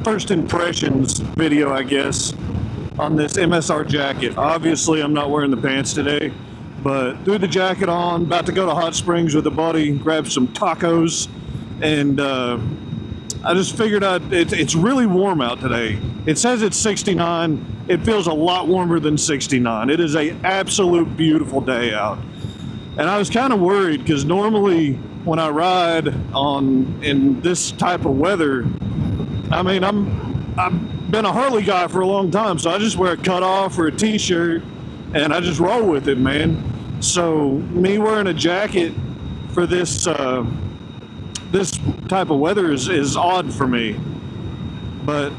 first impressions video, I guess, on this MSR jacket. Obviously, I'm not wearing the pants today, but threw the jacket on, about to go to Hot Springs with a buddy, grab some tacos, and I just figured out it's really warm out today. It says it's 69. It feels a lot warmer than 69. It is an absolute beautiful day out. And I was kind of worried because normally when I ride in this type of weather, I mean, I've been a Harley guy for a long time, so I just wear a cutoff or a t-shirt and I just roll with it, man. So me wearing a jacket for this this type of weather is odd for me, but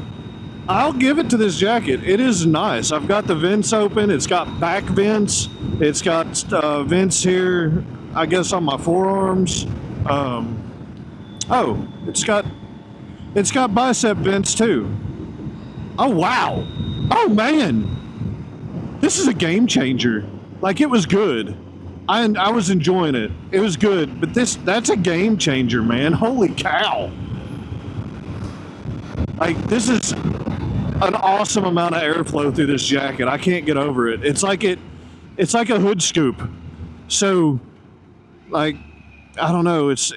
I'll give it to this jacket. It is nice. I've got the vents open. It's got back vents. It's got vents here, I guess, on my forearms. Oh, it's got bicep vents too. Oh wow. Oh man, this is a game changer. Like, it was good. I was enjoying it. It was good, but that's a game changer, man. Holy cow. Like, this is an awesome amount of airflow through this jacket. I can't get over it. It's like a hood scoop. So, like, I don't know, it's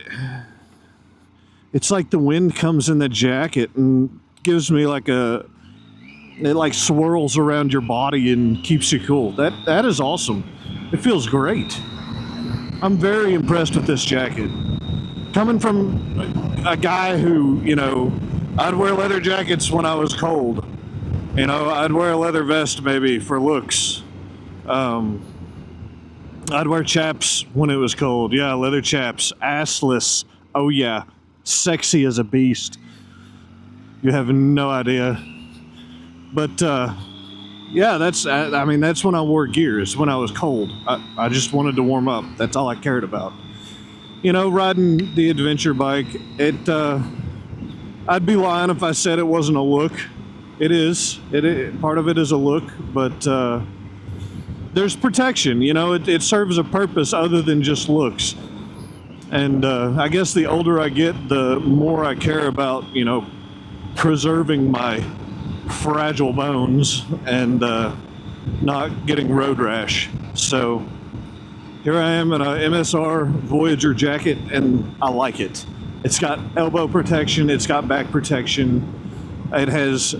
like the wind comes in the jacket and gives me it like swirls around your body and keeps you cool. That is awesome. It feels great. I'm very impressed with this jacket. Coming from a guy who, I'd wear leather jackets when I was cold. I'd wear a leather vest maybe for looks. I'd wear chaps when it was cold. Yeah, leather chaps. Assless. Oh yeah. Sexy as a beast. You have no idea. But, yeah, that's when I wore gear, is when I was cold. I just wanted to warm up. That's all I cared about. Riding the adventure bike, I'd be lying if I said it wasn't a look. It is. Part of it is a look, but there's protection. It serves a purpose other than just looks. And I guess the older I get, the more I care about, preserving my fragile bones and not getting road rash. So here I am in a MSR Voyager jacket, and I like it. It's got elbow protection, it's got back protection, it has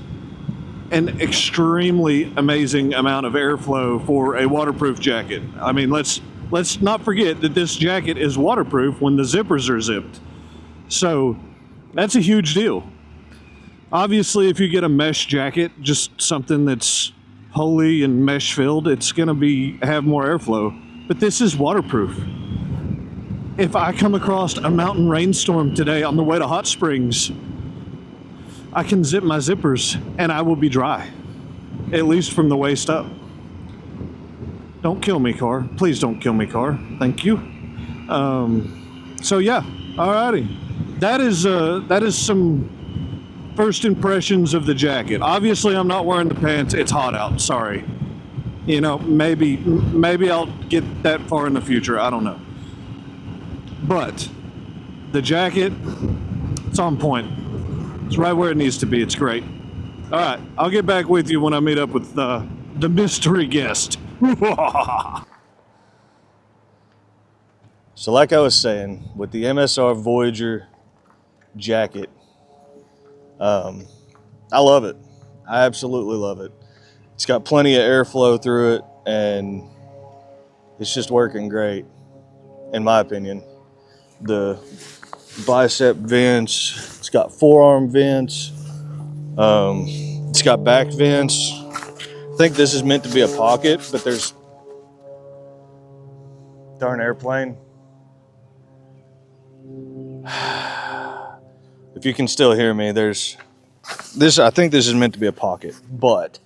an extremely amazing amount of airflow for a waterproof jacket. I mean, let's not forget that this jacket is waterproof when the zippers are zipped. So that's a huge deal. Obviously, if you get a mesh jacket, just something that's wholly and mesh filled, it's going to have more airflow. But this is waterproof. If I come across a mountain rainstorm today on the way to Hot Springs, I can zip my zippers and I will be dry, at least from the waist up. Don't kill me, car. Please don't kill me, car. Thank you. So yeah, alrighty. That is some first impressions of the jacket. Obviously, I'm not wearing the pants. It's hot out. Sorry. Maybe I'll get that far in the future. I don't know. But the jacket, it's on point. It's right where it needs to be. It's great. All right. I'll get back with you when I meet up with the mystery guest. So like I was saying, with the MSR Voyager jacket, I love it. I absolutely love it. It's got plenty of airflow through it, and it's just working great, in my opinion. The bicep vents, it's got forearm vents, it's got back vents. I think this is meant to be a pocket, but there's darn airplane. If you can still hear me, there's this. I think this is meant to be a pocket, but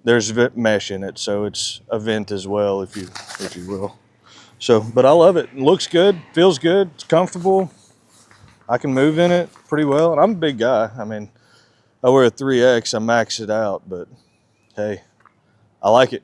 there's mesh in it, so it's a vent as well, if you will. So, but I love it. It looks good, feels good, it's comfortable. I can move in it pretty well, and I'm a big guy. I mean, I wear a 3X, I max it out, but hey, I like it.